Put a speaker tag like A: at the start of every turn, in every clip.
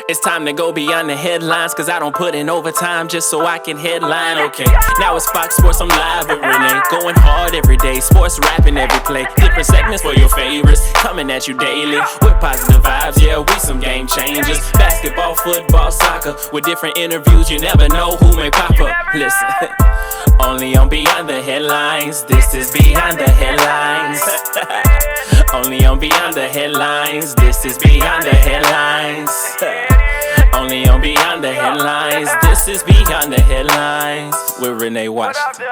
A: It's time to go beyond the headlines, cause I don't put in overtime just so I can headline, okay. Now it's Fox Sports, I'm live with Renee. Going hard every day, sports rapping every play. Different segments for your favorites, coming at you daily. With positive vibes, yeah, we some game changers. Basketball, football, soccer, with different interviews, you never know who may pop up. Listen, only on Beyond the Headlines, this is Beyond the Headlines. Only on Beyond the Headlines, this is Beyond the Headlines. Only on Beyond the Headlines, this is Beyond the Headlines with Renee Washington.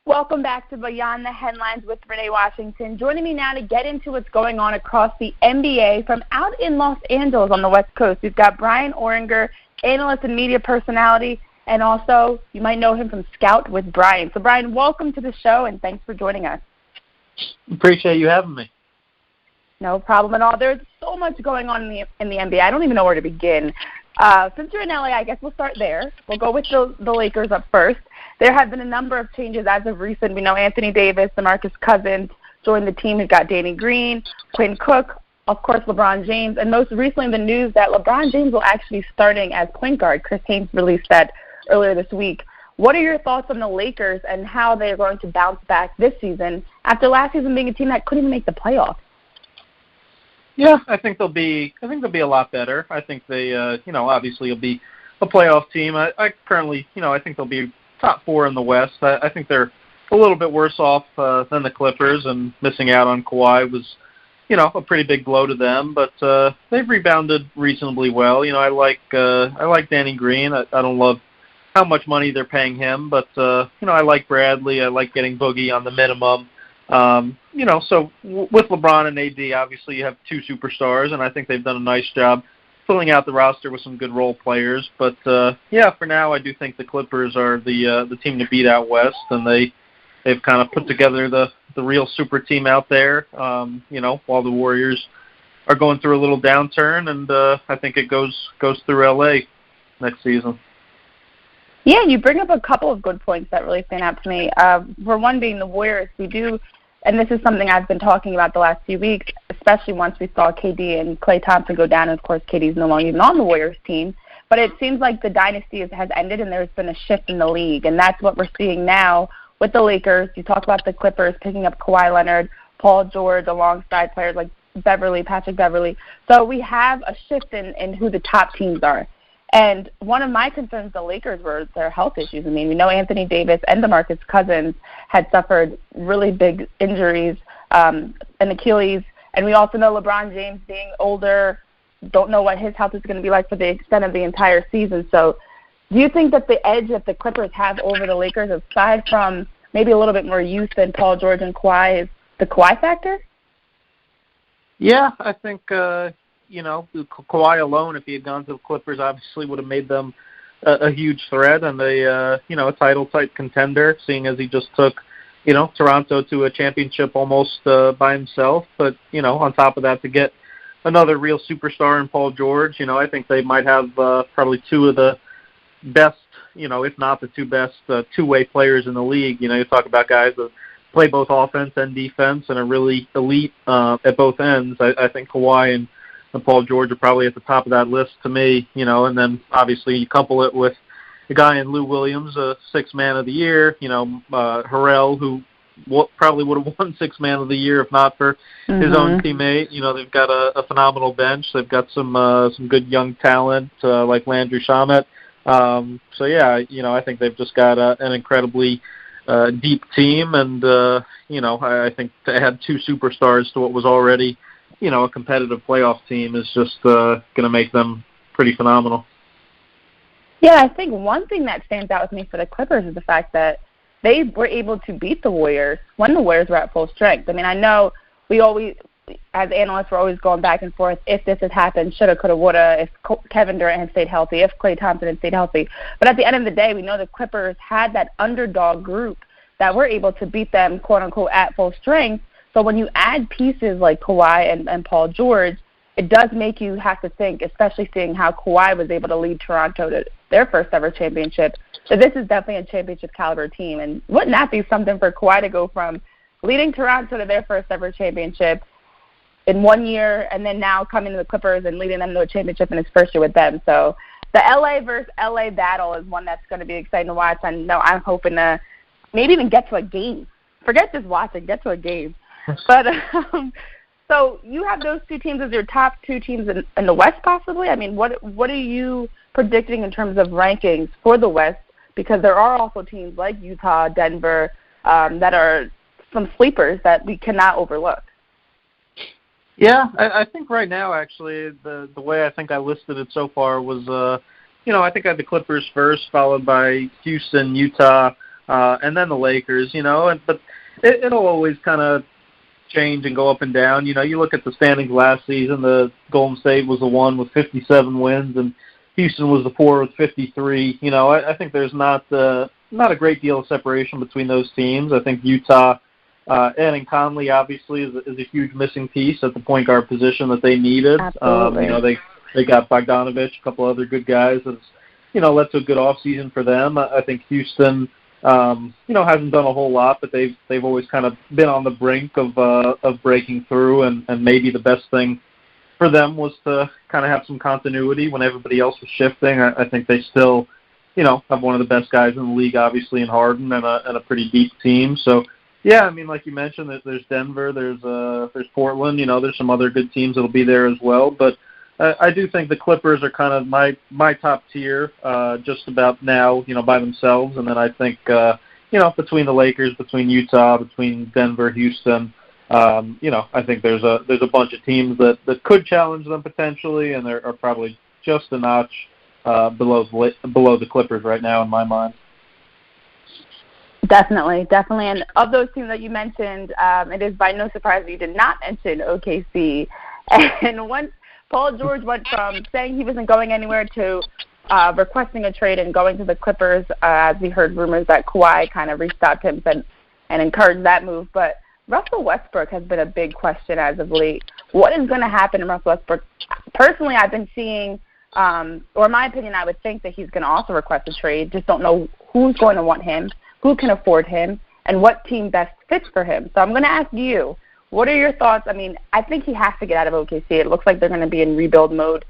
B: Welcome back to Beyond the Headlines with Renee Washington. Joining me now to get into what's going on across the NBA from out in Los Angeles on the West Coast. We've got Bryan Oringher, analyst and media personality, and also you might know him from Scout with Bryan. So, Bryan, welcome to the show, and thanks for joining us.
C: Appreciate you having me.
B: No problem at all. There's so much going on in the NBA. I don't even know where to begin. Since you're in LA, I guess we'll start there. We'll go with the Lakers up first. There have been a number of changes as of recent. We know Anthony Davis, DeMarcus Cousins joined the team. We've got Danny Green, Quinn Cook, of course, LeBron James, and most recently the news that LeBron James will actually be starting as point guard. Chris Haynes released that earlier this week. What are your thoughts on the Lakers and how they're going to bounce back this season after last season being a team that couldn't even make the playoffs?
C: Yeah, I think they'll be a lot better. I think they, obviously will be a playoff team. I currently, I think they'll be top 4 in the West. I think they're a little bit worse off than the Clippers, and missing out on Kawhi was, a pretty big blow to them. But they've rebounded reasonably well. I like Danny Green. I don't love how much money they're paying him, but I like Bradley. I like getting Boogie on the minimum. So with LeBron and AD, obviously you have 2 superstars, and I think they've done a nice job filling out the roster with some good role players. But for now, I do think the Clippers are the team to beat out West, and they've kind of put together the real super team out there. While the Warriors are going through a little downturn, and I think it goes through LA next season.
B: Yeah, you bring up a couple of good points that really stand out to me. For one being the Warriors, we do, and this is something I've been talking about the last few weeks, especially once we saw KD and Klay Thompson go down, and of course KD's no longer even on the Warriors team, but it seems like the dynasty has ended and there's been a shift in the league, and that's what we're seeing now with the Lakers. You talk about the Clippers picking up Kawhi Leonard, Paul George, alongside players like Patrick Beverly. So we have a shift in who the top teams are. And one of my concerns, the Lakers, were their health issues. I mean, we know Anthony Davis and DeMarcus Cousins had suffered really big injuries, an Achilles, and we also know LeBron James being older, don't know what his health is going to be like for the extent of the entire season. So do you think that the edge that the Clippers have over the Lakers, aside from maybe a little bit more youth than Paul George and Kawhi, is the Kawhi factor? Yeah,
C: I think Kawhi alone, if he had gone to the Clippers, obviously would have made them a huge threat and a title-type contender, seeing as he just took, Toronto to a championship almost by himself. But, on top of that, to get another real superstar in Paul George, I think they might have probably 2 of the best, if not the 2 best two-way players in the league. You talk about guys that play both offense and defense and are really elite at both ends. I think Kawhi and Paul George are probably at the top of that list to me, and then obviously you couple it with a guy in Lou Williams, a 6th man of the year, Harrell, who probably would have won 6th man of the year if not for his own teammate. They've got a phenomenal bench. They've got some good young talent like Landry Shamet. I think they've just got an incredibly deep team, and I think to add 2 superstars to what was already a competitive playoff team is just going to make them pretty phenomenal.
B: Yeah, I think one thing that stands out with me for the Clippers is the fact that they were able to beat the Warriors when the Warriors were at full strength. I mean, I know we always, as analysts, we're always going back and forth, if this had happened, shoulda, coulda, woulda, if Kevin Durant had stayed healthy, if Klay Thompson had stayed healthy. But at the end of the day, we know the Clippers had that underdog group that were able to beat them, quote-unquote, at full strength. So when you add pieces like Kawhi and Paul George, it does make you have to think, especially seeing how Kawhi was able to lead Toronto to their first ever championship, that this is definitely a championship caliber team. And wouldn't that be something for Kawhi to go from leading Toronto to their first ever championship, in 1 year, and then now coming to the Clippers and leading them to a championship in his first year with them. So the LA versus LA battle is one that's going to be exciting to watch. And no, I'm hoping to maybe even get to a game. Forget just watching, get to a game. But so you have those two teams as your top two teams in the West, possibly. I mean, what are you predicting in terms of rankings for the West? Because there are also teams like Utah, Denver, that are some sleepers that we cannot overlook.
C: Yeah, I think right now, actually, the way I think I listed it so far was, I think I had the Clippers first, followed by Houston, Utah, and then the Lakers, but it'll always kind of change and go up and down. You look at the standings last season, the Golden State was the one with 57 wins, and Houston was the 4 with 53. I think there's not a great deal of separation between those teams. I think Utah, adding Conley, obviously, is a huge missing piece at the point guard position that they needed.
B: Absolutely.
C: They got Bogdanovich, a couple other good guys. That's, led to a good offseason for them. I think Houston, hasn't done a whole lot, but they've always kind of been on the brink of breaking through, and maybe the best thing for them was to kind of have some continuity when everybody else was shifting. I think they still, have one of the best guys in the league, obviously, in Harden, and a pretty deep team. So, yeah, I mean, like you mentioned, there's Denver, there's Portland, there's some other good teams that'll be there as well. But I do think the Clippers are kind of my top tier just about now, by themselves. And then I think, between the Lakers, between Utah, between Denver, Houston, I think there's a bunch of teams that could challenge them potentially, and are probably just a notch below the Clippers right now in my mind.
B: Definitely. And of those teams that you mentioned, it is by no surprise that you did not mention OKC. And once Paul George went from saying he wasn't going anywhere to requesting a trade and going to the Clippers, as we heard rumors that Kawhi kind of reached out to him and encouraged that move. But Russell Westbrook has been a big question as of late. What is going to happen to Russell Westbrook? Personally, I've been seeing, or in my opinion, I would think that he's going to also request a trade. Just don't know who's going to want him, who can afford him, and what team best fits for him. So I'm going to ask you, what are your thoughts? I mean, I think he has to get out of OKC. It looks like they're going to be in rebuild mode.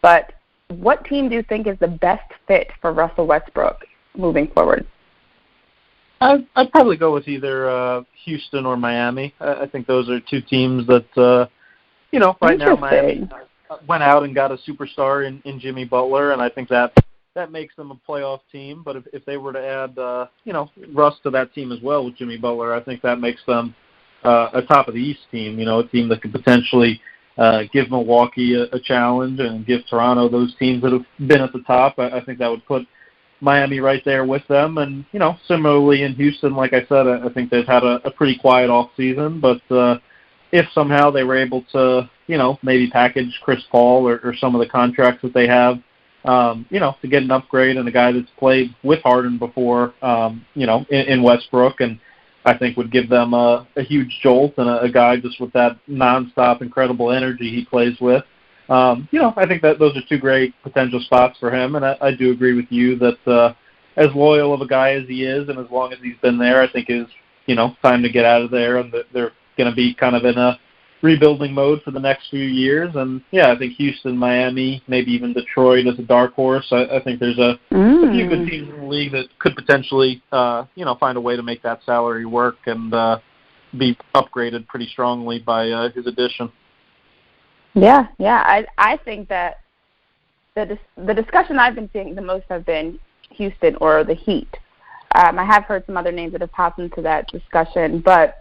B: But what team do you think is the best fit for Russell Westbrook moving forward?
C: I'd probably go with either Houston or Miami. I think those are two teams that, right now Miami went out and got a superstar in Jimmy Butler, and I think that makes them a playoff team. But if they were to add, Russ to that team as well with Jimmy Butler, I think that makes them a top of the East team, a team that could potentially give Milwaukee a challenge and give Toronto those teams that have been at the top. I think that would put Miami right there with them. And, similarly in Houston, like I said, I think they've had a pretty quiet off season. But if somehow they were able to, maybe package Chris Paul or some of the contracts that they have, to get an upgrade and a guy that's played with Harden before, in Westbrook, and I think would give them a huge jolt and a guy just with that nonstop incredible energy he plays with. I think that those are two great potential spots for him, and I do agree with you that as loyal of a guy as he is, and as long as he's been there, I think is time to get out of there, and they're going to be kind of in a rebuilding mode for the next few years. And I think Houston, Miami, maybe even Detroit as a dark horse. I think there's a few good teams in the league that could potentially find a way to make that salary work and be upgraded pretty strongly by his addition.
B: Yeah. I think that the discussion I've been seeing the most have been Houston or the Heat. I have heard some other names that have popped into that discussion, but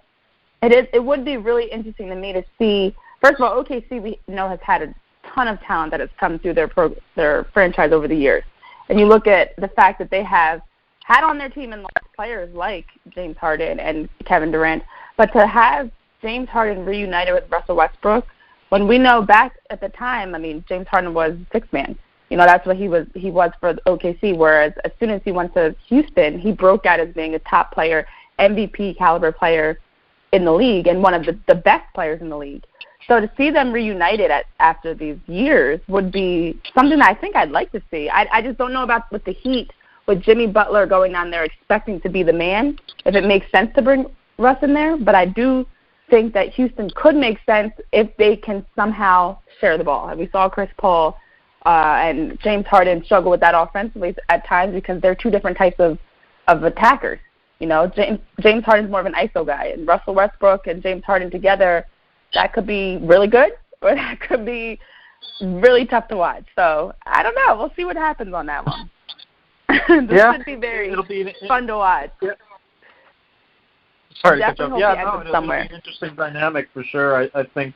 B: it would be really interesting to me to see. First of all, OKC we know has had a ton of talent that has come through their franchise over the years, and you look at the fact that they have had on their team and players like James Harden and Kevin Durant, but to have James Harden reunited with Russell Westbrook, when we know back at the time, I mean, James Harden was sixth man. That's what he was for OKC, whereas as soon as he went to Houston, he broke out as being a top player, MVP caliber player in the league, and one of the best players in the league. So to see them reunited after these years would be something that I think I'd like to see. I just don't know about with the Heat, with Jimmy Butler going on there expecting to be the man, if it makes sense to bring Russ in there. But I do think that Houston could make sense if they can somehow share the ball. And we saw Chris Paul and James Harden struggle with that offensively at times because they're two different types of attackers. You know, James Harden's more of an ISO guy, and Russell Westbrook and James Harden together, that could be really good, or that could be really tough to watch. So I don't know. We'll see what happens on that one. This should be very fun to watch.
C: Yeah. Sorry to catch up.
B: Yeah,
C: it'll be an interesting dynamic for sure. I think,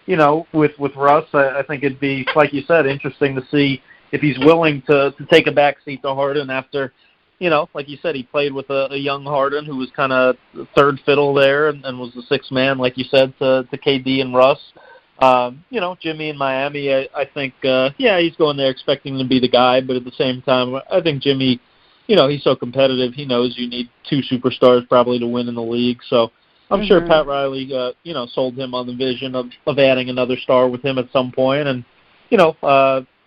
C: you know, with Russ, I think it'd be, like you said, interesting to see if he's willing to take a backseat to Harden after, you know, like you said, he played with a young Harden who was kind of third fiddle there and was the sixth man, like you said, to KD and Russ. You know, Jimmy in Miami, I think, he's going there expecting to be the guy, but at the same time, I think Jimmy, you know, he's so competitive. He knows you need two superstars probably to win in the league. So I'm sure Pat Riley, you know, sold him on the vision of adding another star with him at some point. And, you know,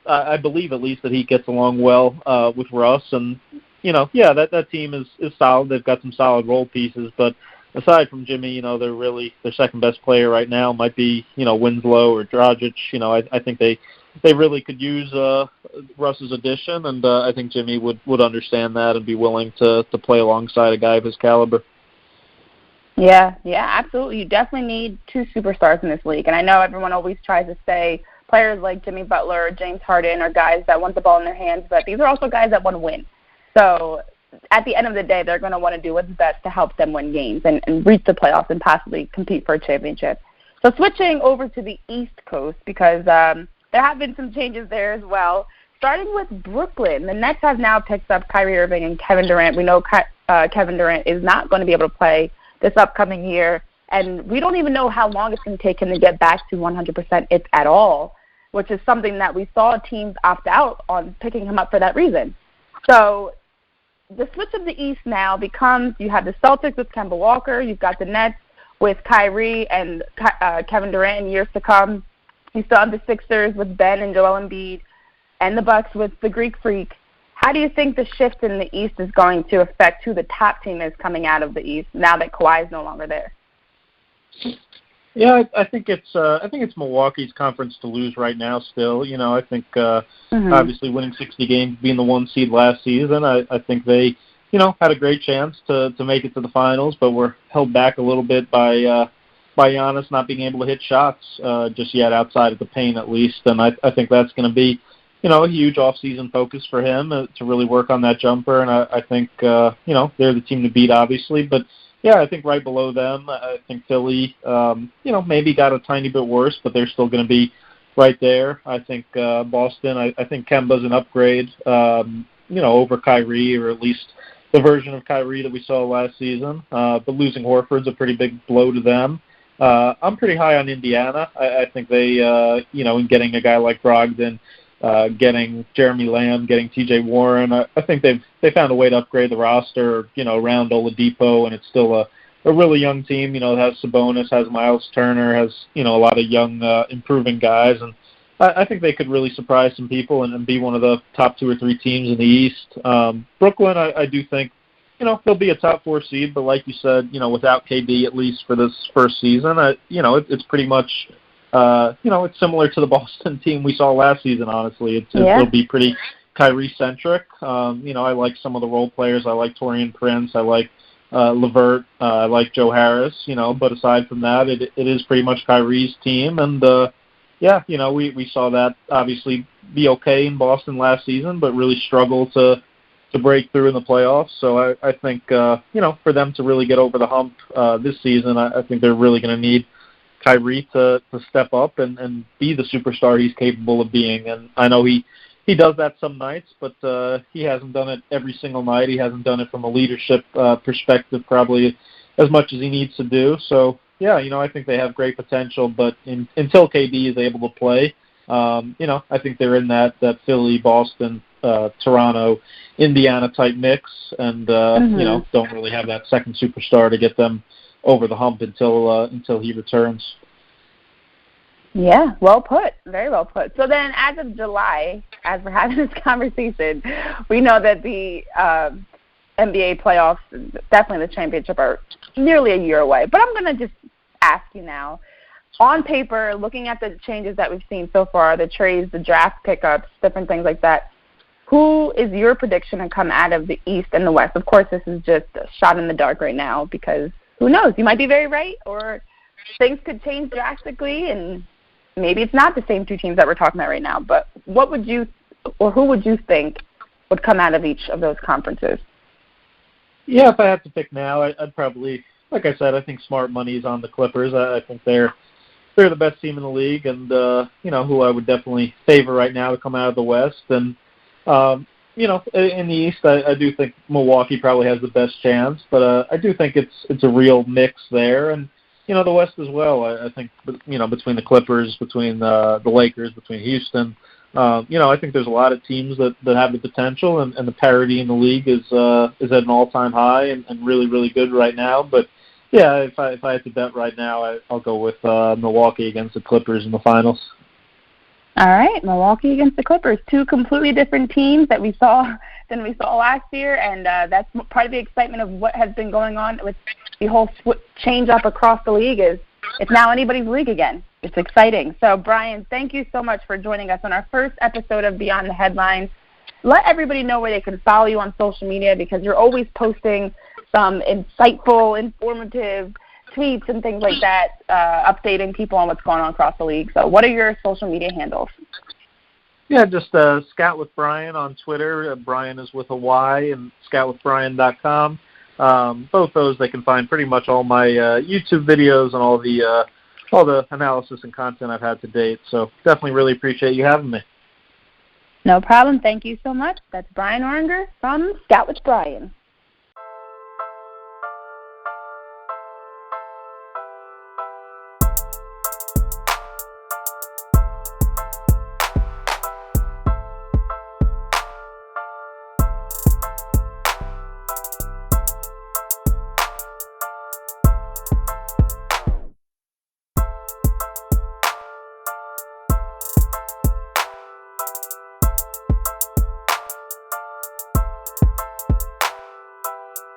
C: I believe at least that he gets along well with Russ. And, you know, that team is solid. They've got some solid role pieces. But aside from Jimmy, you know, their second best player right now might be, you know, Winslow or Dragic. You know, I think they really could use Russ's addition, and I think Jimmy would understand that and be willing to play alongside a guy of his caliber.
B: Yeah, absolutely. You definitely need two superstars in this league. And I know everyone always tries to say players like Jimmy Butler or James Harden are guys that want the ball in their hands, but these are also guys that want to win. So at the end of the day, they're going to want to do what's best to help them win games and reach the playoffs and possibly compete for a championship. So switching over to the East Coast, because there have been some changes there as well. Starting with Brooklyn, the Nets have now picked up Kyrie Irving and Kevin Durant. We know Kevin Durant is not going to be able to play this upcoming year, and we don't even know how long it's going to take him to get back to 100% if at all, which is something that we saw teams opt out on picking him up for that reason. So the switch of the East now becomes you have the Celtics with Kemba Walker, you've got the Nets with Kyrie and Kevin Durant in years to come. You still have the Sixers with Ben and Joel Embiid, and the Bucks with the Greek Freak. How do you think the shift in the East is going to affect who the top team is coming out of the East now that Kawhi is no longer there?
C: Yeah, I think it's Milwaukee's conference to lose right now. Still, you know, I think obviously winning 60 games, being the 1 seed last season, I think they, you know, had a great chance to make it to the finals, but were held back a little bit by Giannis not being able to hit shots just yet outside of the paint at least, and I think that's going to be, you know, a huge off-season focus for him to really work on that jumper, and I think you know, they're the team to beat obviously, but. Yeah, I think right below them, I think Philly, you know, maybe got a tiny bit worse, but they're still going to be right there. I think Boston, I think Kemba's an upgrade, you know, over Kyrie, or at least the version of Kyrie that we saw last season. But losing Horford's a pretty big blow to them. I'm pretty high on Indiana. I think they, you know, in getting a guy like Brogdon, getting Jeremy Lamb, getting T.J. Warren. I think they found a way to upgrade the roster, you know, around Oladipo, and it's still a really young team. You know, it has Sabonis, has Miles Turner, has, you know, a lot of young improving guys, and I think they could really surprise some people and be one of the top 2 or 3 teams in the East. Brooklyn, I do think, you know, they'll be a top 4 seed, but like you said, you know, without KD at least for this first season, you know, it's pretty much. You know, it's similar to the Boston team we saw last season, honestly. It'll be pretty Kyrie-centric. You know, I like some of the role players. I like Taurean Prince. I like LeVert. I like Joe Harris, you know. But aside from that, it is pretty much Kyrie's team. And, yeah, you know, we saw that obviously be okay in Boston last season, but really struggle to break through in the playoffs. So I think, you know, for them to really get over the hump this season, I think they're really going to need Kyrie to step up and be the superstar he's capable of being. And I know he does that some nights, but he hasn't done it every single night. He hasn't done it from a leadership perspective probably as much as he needs to do. So, yeah, you know, I think they have great potential, but until KD is able to play, you know, I think they're in that Philly, Boston, Toronto, Indiana type mix, and, you know, don't really have that second superstar to get them over the hump until he returns.
B: Yeah, well put. Very well put. So then as of July, as we're having this conversation, we know that the NBA playoffs, definitely the championship, are nearly a year away. But I'm going to just ask you now. On paper, looking at the changes that we've seen so far, the trades, the draft pickups, different things like that, who is your prediction to come out of the East and the West? Of course, this is just a shot in the dark right now because who knows? You might be very right, or things could change drastically, and maybe it's not the same two teams that we're talking about right now. But what would you, or who would you think would come out of each of those conferences?
C: Yeah, if I had to pick now, I'd probably, like I said, I think smart money is on the Clippers. I think they're the best team in the league, and who I would definitely favor right now to come out of the West. And in the East, I do think Milwaukee probably has the best chance, but I do think it's a real mix there. And the West as well. I think between the Clippers, between the Lakers, between Houston. I think there's a lot of teams that have the potential, and the parity in the league is at an all-time high and really, really good right now. But yeah, if I had to bet right now, I'll go with Milwaukee against the Clippers in the finals.
B: All right, Milwaukee against the Clippers, two completely different teams that we saw last year, and that's part of the excitement of what has been going on with the whole change up across the league. Is it's now anybody's league again. It's exciting. So, Bryan, thank you so much for joining us on our first episode of Beyond the Headlines. Let everybody know where they can follow you on social media, because you're always posting some insightful, informative tweets and things like that, updating people on what's going on across the league. So what are your social media handles?
C: Yeah, just Scout with Bryan on Twitter. Bryan is with a Y, and scoutwithbryan.com. Both those, they can find pretty much all my YouTube videos and all the analysis and content I've had to date. So definitely really appreciate you having me.
B: No problem. Thank you so much. That's Bryan Oringher from Scout with Bryan.